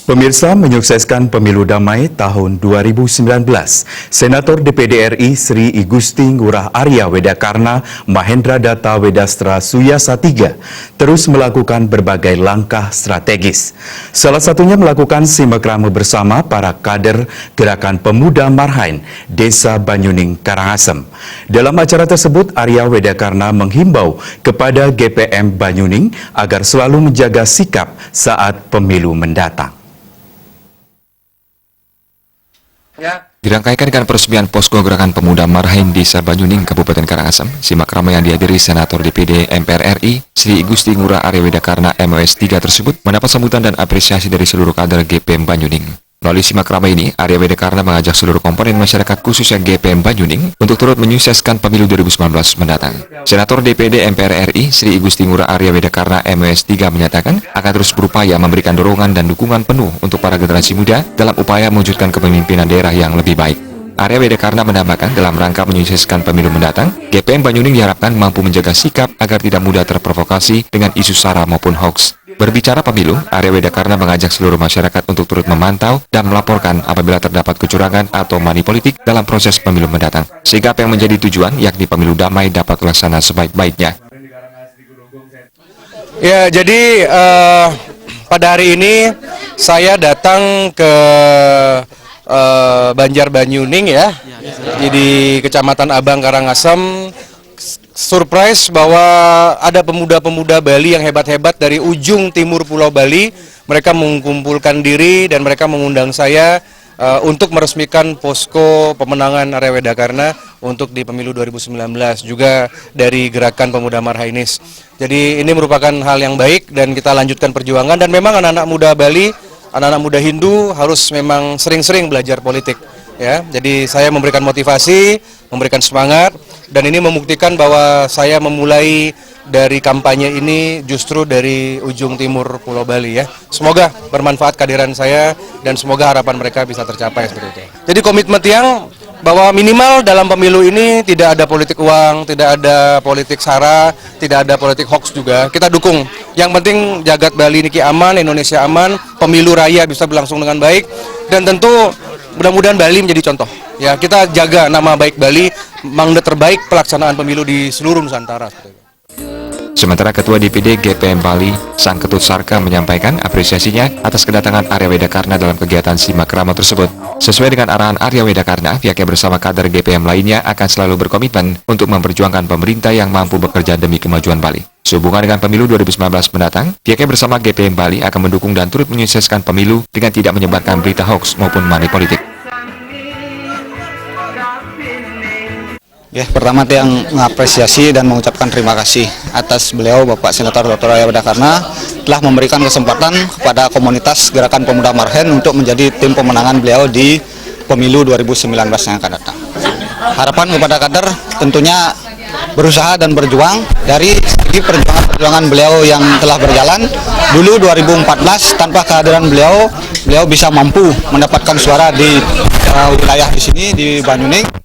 Pemirsa, menyukseskan pemilu damai tahun 2019, Senator DPD RI Sri Igusti Ngurah Arya Wedakarna Mahendra Data Wedastra Suyasa III terus melakukan berbagai langkah strategis. Salah satunya melakukan simakrama bersama para kader Gerakan Pemuda Marhain, Desa Banyuning, Karangasem. Dalam acara tersebut, Arya Wedakarna menghimbau kepada GPM Banyuning agar selalu menjaga sikap saat pemilu mendatang. Dirangkaikan dengan peresmian posko Gerakan Pemuda Marhain Desa Banyuning, Kabupaten Karangasem, simakrama yang dihadiri Senator DPD MPR RI Sri Igusti Ngurah Arya Wedakarna MOS 3 tersebut mendapat sambutan dan apresiasi dari seluruh kader GPM Banyuning. Melalui simakrama ini, Arya Wedakarna mengajak seluruh komponen masyarakat khususnya GPM Banyuning untuk turut menyukseskan pemilu 2019 mendatang. Senator DPD MPR RI Sri Igusti Ngurah Arya Wedakarna MOS 3 menyatakan akan terus berupaya memberikan dorongan dan dukungan penuh untuk para generasi muda dalam upaya mewujudkan kepemimpinan daerah yang lebih baik. Arya Wedakarna menambahkan dalam rangka menyukseskan pemilu mendatang, GPM Banyuning diharapkan mampu menjaga sikap agar tidak mudah terprovokasi dengan isu sara maupun hoaks. Berbicara pemilu, Arya Wedakarna mengajak seluruh masyarakat untuk turut memantau dan melaporkan apabila terdapat kecurangan atau money politik dalam proses pemilu mendatang. Sehingga apa yang menjadi tujuan, yakni pemilu damai dapat terlaksana sebaik-baiknya. Ya, jadi pada hari ini saya datang ke Banjar Banyuning ya, di Kecamatan Abang Karangasem. Surprise bahwa ada pemuda-pemuda Bali yang hebat-hebat dari ujung timur Pulau Bali. Mereka mengumpulkan diri dan mereka mengundang saya untuk meresmikan posko pemenangan Arya Wedakarna untuk di pemilu 2019, juga dari Gerakan Pemuda Marhainis. Jadi ini merupakan hal yang baik dan kita lanjutkan perjuangan, dan memang anak-anak muda Bali, anak-anak muda Hindu harus memang sering-sering belajar politik. Ya, jadi saya memberikan motivasi, memberikan semangat, dan ini membuktikan bahwa saya memulai dari kampanye ini justru dari ujung timur Pulau Bali ya. Semoga bermanfaat kehadiran saya dan semoga harapan mereka bisa tercapai seperti itu. Jadi komitmen Tiang bahwa minimal dalam pemilu ini tidak ada politik uang, tidak ada politik sara, tidak ada politik hoax juga. Kita dukung. Yang penting jagat Bali niki aman, Indonesia aman, pemilu raya bisa berlangsung dengan baik, dan tentu mudah-mudahan Bali menjadi contoh. Ya, kita jaga nama baik Bali, magnet terbaik pelaksanaan pemilu di seluruh Nusantara. Sementara Ketua DPD GPM Bali, Sang Ketut Sarka, menyampaikan apresiasinya atas kedatangan Arya Wedakarna dalam kegiatan simakrama tersebut. Sesuai dengan arahan Arya Wedakarna, pihaknya bersama kader GPM lainnya akan selalu berkomitmen untuk memperjuangkan pemerintah yang mampu bekerja demi kemajuan Bali. Sehubungan dengan pemilu 2019 mendatang, pihaknya bersama GPM Bali akan mendukung dan turut menyukseskan pemilu dengan tidak menyebarkan berita hoax maupun money politik. Ya, pertama Tiang mengapresiasi dan mengucapkan terima kasih atas beliau Bapak Senator Dr. Arya Wedakarna telah memberikan kesempatan kepada komunitas Gerakan Pemuda Marhain untuk menjadi tim pemenangan beliau di pemilu 2019 yang akan datang. Harapan kepada kader tentunya berusaha dan berjuang dari segi perjuangan beliau yang telah berjalan. Dulu 2014 tanpa kehadiran beliau bisa mampu mendapatkan suara di wilayah di sini di Banyuning.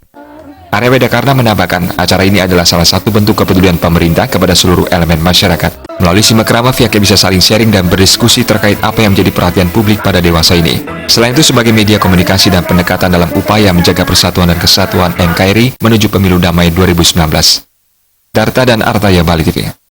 Arya Wedakarna menambahkan, acara ini adalah salah satu bentuk kepedulian pemerintah kepada seluruh elemen masyarakat. Melalui simakrama, pihaknya bisa saling sharing dan berdiskusi terkait apa yang menjadi perhatian publik pada dewasa ini. Selain itu, sebagai media komunikasi dan pendekatan dalam upaya menjaga persatuan dan kesatuan NKRI menuju pemilu damai 2019. Darta dan Artaya, Bali TV.